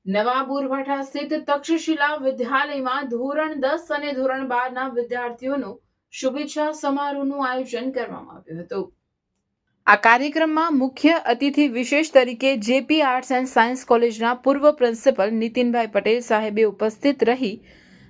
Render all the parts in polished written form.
નવા બોરભાઠા સ્થિત તક્ષશિલા વિદ્યાલયમાં ધોરણ 10 અને ધોરણ 12ના વિદ્યાર્થીઓનો શુભેચ્છા સમારોહનું આયોજન કરવામાં આવ્યું હતું। આ કાર્યક્રમમાં મુખ્ય અતિથિ વિશેષ તરીકે જેપી આર્ટ્સ એન્ડ સાયન્સ કોલેજના પૂર્વ પ્રિન્સિપલ નીતિનભાઈ પટેલ સાહેબે ઉપસ્થિત રહી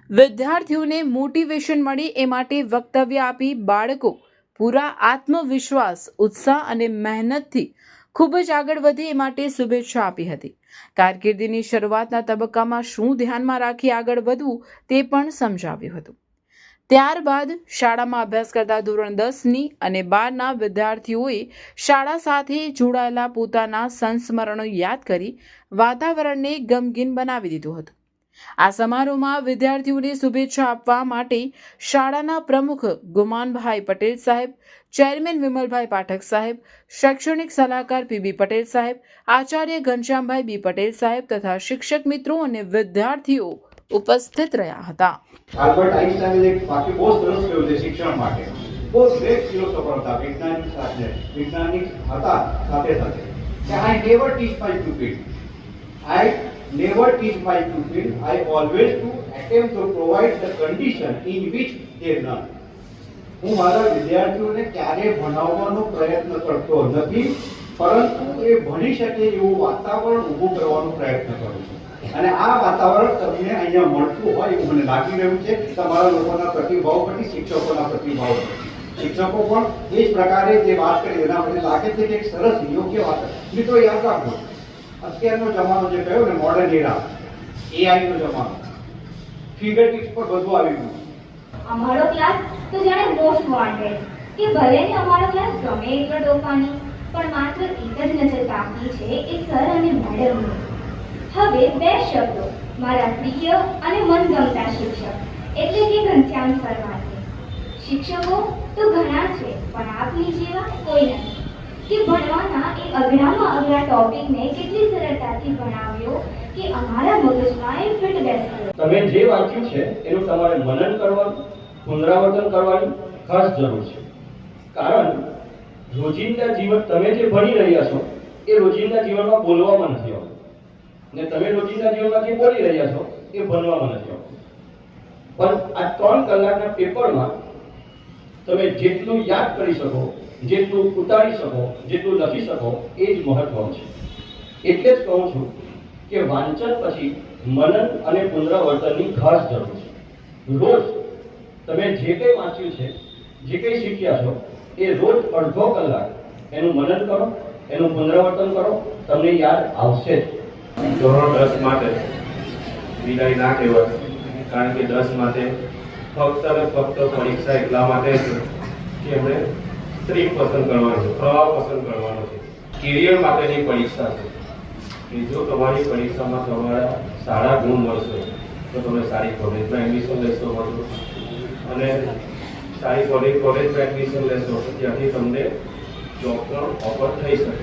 વિદ્યાર્થીઓને મોટિવેશન મળે એ માટે વક્તવ્ય આપી બાળકો પૂરા આત્મવિશ્વાસ, ઉત્સાહ અને મહેનતથી ખૂબ જ આગળ વધે એ માટે શુભેચ્છા આપી હતી। કારકિર્દીની શરૂઆતના તબક્કામાં શું ધ્યાનમાં રાખી આગળ વધવું તે પણ સમજાવ્યું હતું। ત્યારબાદ શાળામાં અભ્યાસ કરતા ધોરણ 10ની અને 12ના વિદ્યાર્થીઓએ શાળા સાથે જોડાયેલા પોતાના સંસ્મરણો યાદ કરી વાતાવરણને ગમગીન બનાવી દીધું હતું। આ સમારોહમાં વિદ્યાર્થીઓને શુભેચ્છા આપવા માટે શાળાના પ્રમુખ ગુમાનભાઈ પટેલ સાહેબ, ચેરમેન વિમલભાઈ પાઠક સાહેબ, શૈક્ષણિક સલાહકાર પીબી પટેલ સાહેબ, આચાર્ય ઘનશ્યામભાઈ બી પટેલ સાહેબ તથા શિક્ષક મિત્રો અને વિદ્યાર્થીઓ ઉપસ્થિત રહ્યા હતા। આલ્બર્ટ આઇન્સ્ટાઈને એક વાક્ય બહુ સરસ કહ્યું છે શિક્ષણ માટે। બહુ ગ્રેટ ફિલોસોફર હતા, વૈજ્ઞાનિક હતા સાથે સાથે કે I never teach my stupid, I never teach my pupil, I always to attempt to provide the condition in which they learn. હું મારા વિદ્યાર્થીઓને ક્યારે ભણાવવાનો પ્રયત્ન કરતો નથી, પરંતુ એ ભણી શકે એવું વાતાવરણ ઊભું કરવાનો પ્રયત્ન કરું છું। અને આ વાતાવરણ તમને અહીંયા મળતું હોય એવું મને લાગી રહ્યું છે તમારા લોકોના પ્રતિભાવ પરથી, શિક્ષકોના પ્રતિભાવ પરથી। શિક્ષકો પણ એ જ પ્રકારે જે વાત કરી એના મને લાગે છે કે એક સરસ યોગ્ય વાત। મિત્રો યાદ રાખજો, અત્યારનો જમાનો જે કહ્યો ને મોડર્ન એરા, એઆઈનો જમાનો, ફિંગર ટિપ્સ પર બધું આવી ગયું। અમારો ક્લાસ તો જાણે મોસ્ટ વોન્ટેડ કે ભલે ને અમારો ક્લાસ ગમે એટલો તોફાની, પણ માત્ર એક જ નજર કાપી છે એ સર અને મેડમની। હવે બે શબ્દો મારા પ્રિય અને મનગમતા શિક્ષક એટલે કે ઘનશ્યામ સર માટે। શિક્ષકો તો ઘણા છે, પણ આપની જેવા કોઈ નથી કે ભણવાના એ અઘરામાં અઘરા ટોપિકને કેટલી સરળતાથી ભણાવ્યો કે અમારા મગજમાં એ ફિટ બેસી ગયો। તમે જે વાંચ્યું છે એનું તમારે મનન કરવાનું, પુનરાવર્તન કરવાની ખાસ જરૂર છે। કારણ રોજિંદા જીવન તમે જે ભણી રહ્યા છો એ રોજિંદા જીવનમાં બોલવામાં નથી આવતું, ને તમે રોજિંદા જીવનમાં જે બોલી રહ્યા છો એ ભણવામાં નથી આવતું। પણ આ 3 કલાકના પેપરમાં તમે જેટલું યાદ કરી શકો, જેટલું ઉતારી શકો, જેટલું લખી શકો એ જ મહત્વનું છે। એટલે જ કહું છું કે વાંચન પછી મનન અને પુનરાવર્તનની ખાસ જરૂર છે। રોજ તમે જે કંઈ વાંચ્યું છે, જે કંઈ શીખ્યા છો એ રોજ અડધો કલાક એનું મનન કરો, એનું પુનરાવર્તન કરો, તમને યાદ આવશે જ। ધોરણ 10 માટે વિદાય ના કહેવાય, કારણ કે 10 માટે ફક્ત અને ફક્ત પરીક્ષા એટલા માટે છે કે એમણે સ્ટ્રીમ પસંદ કરવાનું છે, પ્રવાહ પસંદ કરવાનો છે, કેરિયર માટેની પરીક્ષા છે કે જો તમારી પરીક્ષામાં તમારા સારા ગુણ મળશે તો તમે સારી કોલેજમાં એડમિશન લેશો મળશો, અને સારી કોલેજમાં એડમિશન લેશો ત્યાંથી તમને જોબ પણ ઓફર થઈ શકે।